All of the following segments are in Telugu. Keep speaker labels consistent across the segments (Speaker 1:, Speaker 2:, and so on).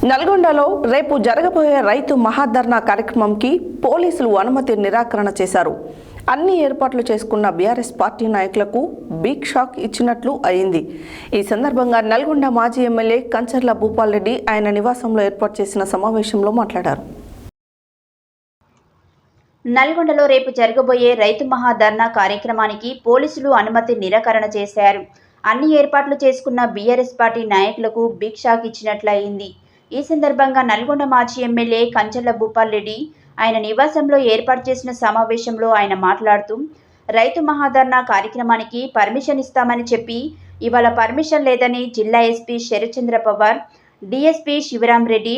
Speaker 1: నల్గొండలో రేపు జరగబోయే రైతు మహాధర్నా కార్యక్రమంకి పోలీసులు అనుమతి నిరాకరణ చేశారు. అన్ని ఏర్పాట్లు చేసుకున్న బీఆర్ఎస్ పార్టీ నాయకులకు బిగ్ షాక్ ఇచ్చినట్లు అయింది. ఈ సందర్భంగా నల్గొండ మాజీ ఎమ్మెల్యే కంచర్ల భూపాల్ రెడ్డి ఆయన నివాసంలో ఏర్పాటు చేసిన సమావేశంలో మాట్లాడారు.
Speaker 2: నల్గొండలో రేపు జరగబోయే రైతు మహాధర్నా కార్యక్రమానికి పోలీసులు అనుమతి నిరాకరణ చేశారు. అన్ని ఏర్పాట్లు చేసుకున్న బీఆర్ఎస్ పార్టీ నాయకులకు బిగ్ షాక్ ఇచ్చినట్లయింది. ఈ సందర్భంగా నల్గొండ మాజీ ఎమ్మెల్యే కంచర్ల భూపాల్ రెడ్డి ఆయన నివాసంలో ఏర్పాటు చేసిన సమావేశంలో ఆయన మాట్లాడుతూ, రైతు మహాధర్నా కార్యక్రమానికి పర్మిషన్ ఇస్తామని చెప్పి ఇవాళ పర్మిషన్ లేదని జిల్లా SP Sarathchandra Pawar, DSP Shivaram Reddy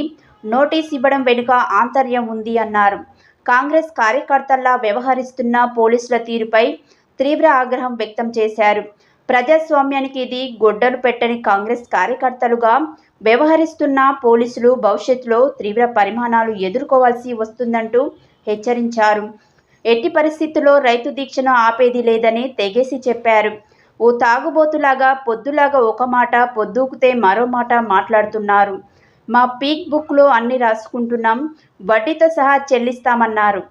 Speaker 2: notice ఇవ్వడం వెనుక ఆంతర్యం ఉంది అన్నారు. కాంగ్రెస్ కార్యకర్తల్లా వ్యవహరిస్తున్న పోలీసుల తీరుపై తీవ్ర ఆగ్రహం వ్యక్తం చేశారు. ప్రజాస్వామ్యానికి ఇది గొడ్డలు పెట్టని కాంగ్రెస్ కార్యకర్తలుగా వ్యవహరిస్తున్న పోలీసులు భవిష్యత్తులో తీవ్ర పరిమాణాలు ఎదుర్కోవాల్సి వస్తుందంటూ హెచ్చరించారు. ఎట్టి పరిస్థితుల్లో రైతు దీక్షను ఆపేది లేదని తెగేసి చెప్పారు. ఓ తాగుబోతులాగా పొద్దులాగా ఒక మాట, పొద్దుకుతే మరో మాట మాట్లాడుతున్నారు. మా పీక్ బుక్లో అన్ని రాసుకుంటున్నాం, వడ్డీతో సహా చెల్లిస్తామన్నారు.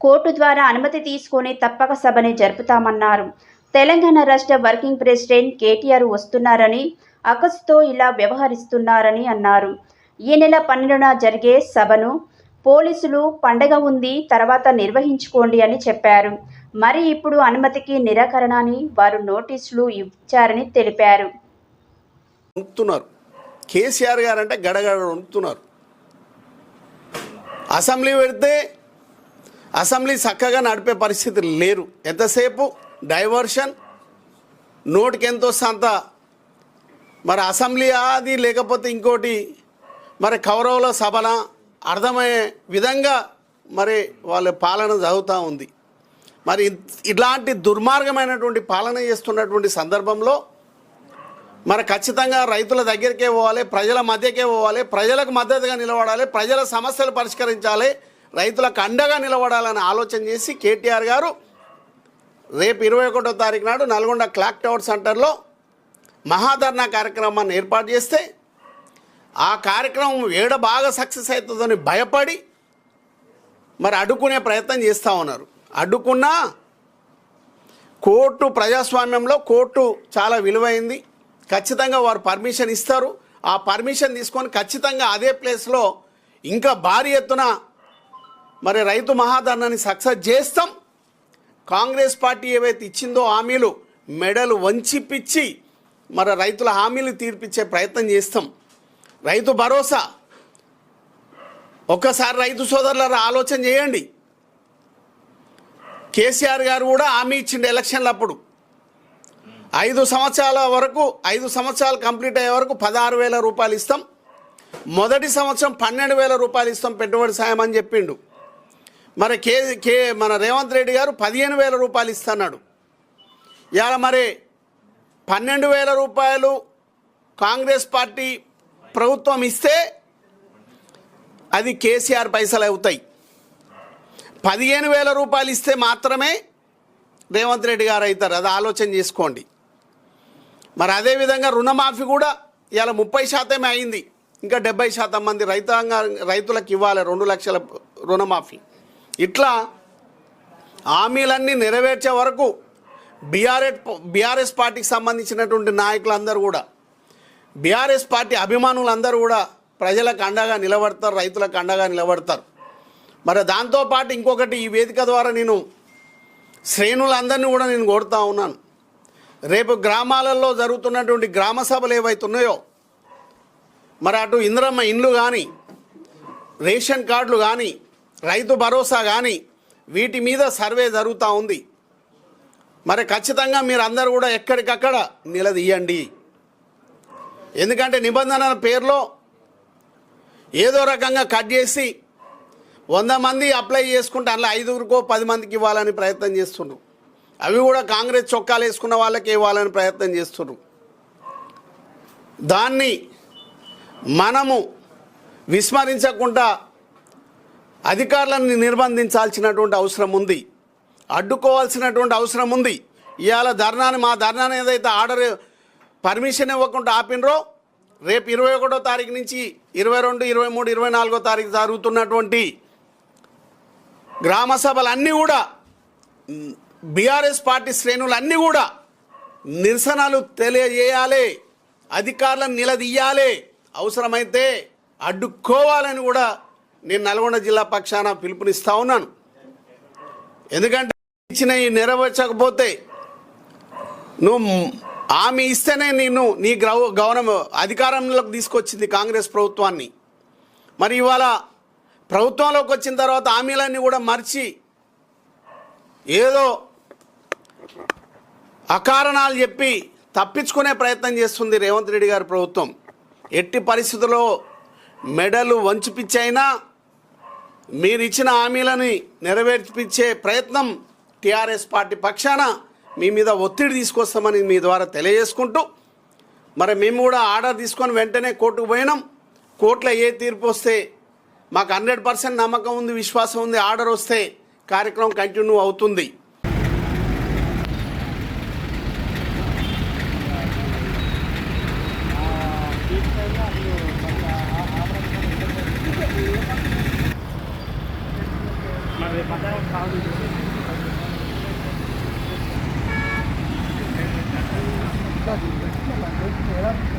Speaker 2: కోర్టు ద్వారా అనుమతి తీసుకొని తప్పక సభని జరుపుతామన్నారు. తెలంగాణ రాష్ట్ర వర్కింగ్ ప్రెసిడెంట్ కేటీఆర్ వస్తున్నారని, అకస్తో ఇలా వ్యవహరిస్తున్నారని అన్నారు. ఈ నెల 12న జరిగే సభను పోలీసులు పండగ ఉంది తర్వాత నిర్వహించుకోండి అని చెప్పారు. మరి ఇప్పుడు అనుమతికి నిరాకరణ అని వారు నోటీసులు ఇచ్చారని తెలిపారు.
Speaker 3: కేసీఆర్ గారు అంటే గడగడ వణుకుతున్నారు. అసెంబ్లీ పెడితే అసెంబ్లీ చక్కగా నడిపే పరిస్థితి లేరు. ఎంతసేపు డైవర్షన్, నోటికి ఎంత వస్తే అంత, మరి అసెంబ్లీ అది లేకపోతే ఇంకోటి, మరి కౌరవుల సభన అర్థమయ్యే విధంగా మరి వాళ్ళ పాలన జరుగుతూ ఉంది. మరి ఇలాంటి దుర్మార్గమైనటువంటి పాలన చేస్తున్నటువంటి సందర్భంలో మరి ఖచ్చితంగా రైతుల దగ్గరికే పోవాలి, ప్రజల మధ్యకే పోవాలి, ప్రజలకు మద్దతుగా నిలబడాలి, ప్రజల సమస్యలు పరిష్కరించాలి, రైతులకు అండగా నిలబడాలని ఆలోచన చేసి కేటీఆర్ గారు రేపు 21వ తారీఖు నాడు నల్గొండ క్లాక్ టవర్ సెంటర్లో మహాధర్నా కార్యక్రమాన్ని ఏర్పాటు చేస్తే ఆ కార్యక్రమం బాగా సక్సెస్ అవుతుందని భయపడి మరి అడ్డుకునే ప్రయత్నం చేస్తూ ఉన్నారు. అడ్డుకున్నా కోర్టు, ప్రజాస్వామ్యంలో కోర్టు చాలా విలువైంది. ఖచ్చితంగా వారు పర్మిషన్ ఇస్తారు. ఆ పర్మిషన్ తీసుకొని ఖచ్చితంగా అదే ప్లేస్లో ఇంకా భారీ ఎత్తున మరి రైతు మహాధర్నాని సక్సెస్ చేస్తాం. కాంగ్రెస్ పార్టీ ఏవైతే ఇచ్చిందో హామీలు మెడలు వంచిపిచ్చి మరి రైతుల హామీలు తీర్పిచ్చే ప్రయత్నం చేస్తాం. రైతు భరోసా ఒక్కసారి రైతు సోదరుల ఆలోచన చేయండి. కేసీఆర్ గారు కూడా హామీ ఇచ్చిండు ఎలక్షన్లప్పుడు 5 సంవత్సరాల వరకు, 5 సంవత్సరాలు కంప్లీట్ అయ్యే వరకు 16,000 రూపాయలు ఇస్తాం, మొదటి సంవత్సరం 12,000 రూపాయలు ఇస్తాం పెట్టుబడి సాయం అని చెప్పిండు. మరి మన రేవంత్ రెడ్డి గారు 15,000 రూపాయలు ఇస్తున్నాడు. ఇవాళ మరి 12,000 రూపాయలు కాంగ్రెస్ పార్టీ ప్రభుత్వం ఇస్తే అది కేసీఆర్ పైసలు అవుతాయి. 15,000 రూపాయలు ఇస్తే మాత్రమే రేవంత్ రెడ్డి గారు అవుతారు. అది ఆలోచన చేసుకోండి. మరి అదేవిధంగా రుణమాఫీ కూడా ఇవాళ 30% అయింది. ఇంకా 70% మంది రైతులకు ఇవ్వాలి 2 లక్షల రుణమాఫీ. ఇట్లా హామీలన్నీ నెరవేర్చే వరకు బీఆర్ఎస్ పార్టీకి సంబంధించినటువంటి నాయకులందరూ కూడా, బీఆర్ఎస్ పార్టీ అభిమానులందరూ కూడా ప్రజలకు అండగా నిలబడతారు, రైతులకు అండగా నిలబడతారు. మరి దాంతోపాటు ఇంకొకటి, ఈ వేదిక ద్వారా నేను శ్రేణులందరినీ కూడా నేను కోరుతా ఉన్నాను. రేపు గ్రామాలలో జరుగుతున్నటువంటి గ్రామ సభలు ఏవైతే ఉన్నాయో, మరి అటు ఇందిరమ్మ ఇండ్లు కానీ, రేషన్ కార్డులు కానీ, రైతు భరోసా కానీ, వీటి మీద సర్వే జరుగుతూ ఉంది. మరి ఖచ్చితంగా మీరు అందరూ కూడా ఎక్కడికక్కడ నిలదీయండి. ఎందుకంటే నిబంధనల పేరులో ఏదో రకంగా కట్ చేసి 100 మంది అప్లై చేసుకుంటే అందులో 5గురికో 10 మందికి ఇవ్వాలని ప్రయత్నం చేస్తున్నారు. అవి కూడా కాంగ్రెస్ చొక్కాలు వేసుకున్న వాళ్ళకి ఇవ్వాలని ప్రయత్నం చేస్తున్నారు. దాన్ని మనము విస్మరించకుండా అధికారులను నిర్బంధించాల్సినటువంటి అవసరం ఉంది, అడ్డుకోవాల్సినటువంటి అవసరం ఉంది. ఇవాళ మా ధర్నాన్ని ఏదైతే ఆర్డర్ పర్మిషన్ ఇవ్వకుండా ఆపినరో రేపు 21వ తారీఖు నుంచి 22, 23, 24వ తారీఖు జరుగుతున్నటువంటి గ్రామ సభలన్నీ కూడా బీఆర్ఎస్ పార్టీ శ్రేణులన్నీ కూడా నిరసనలు తెలియజేయాలి, అధికారులను నిలదీయాలి, అవసరమైతే అడ్డుకోవాలని కూడా నేను నల్గొండ జిల్లా పక్షాన పిలుపునిస్తా ఉన్నాను. ఎందుకంటే ఇచ్చినవి నెరవేర్చకపోతే నువ్వు హామీ ఇస్తేనే నీ గవర్నమెంట్ అధికారంలోకి తీసుకొచ్చింది కాంగ్రెస్ ప్రభుత్వాన్ని. మరి ఇవాళ ప్రభుత్వంలోకి వచ్చిన తర్వాత హామీలన్నీ కూడా మర్చి ఏదో అకారణాలు చెప్పి తప్పించుకునే ప్రయత్నం చేస్తుంది రేవంత్ రెడ్డి గారి ప్రభుత్వం. ఎట్టి పరిస్థితుల్లో మెడలు వంచిపిచ్చైనా మీరు ఇచ్చిన హామీలని నెరవేర్చిపించే ప్రయత్నం టీఆర్ఎస్ పార్టీ పక్షాన మీ మీద ఒత్తిడి తీసుకొస్తామని మీ ద్వారా తెలియజేసుకుంటూ, మరి మేము కూడా ఆర్డర్ తీసుకొని వెంటనే కోర్టుకు పోయినాం. కోర్టులో ఏ తీర్పు వస్తే మాకు 100% నమ్మకం ఉంది, విశ్వాసం ఉంది, ఆర్డర్ వస్తే కార్యక్రమం కంటిన్యూ అవుతుంది.
Speaker 4: Gracias.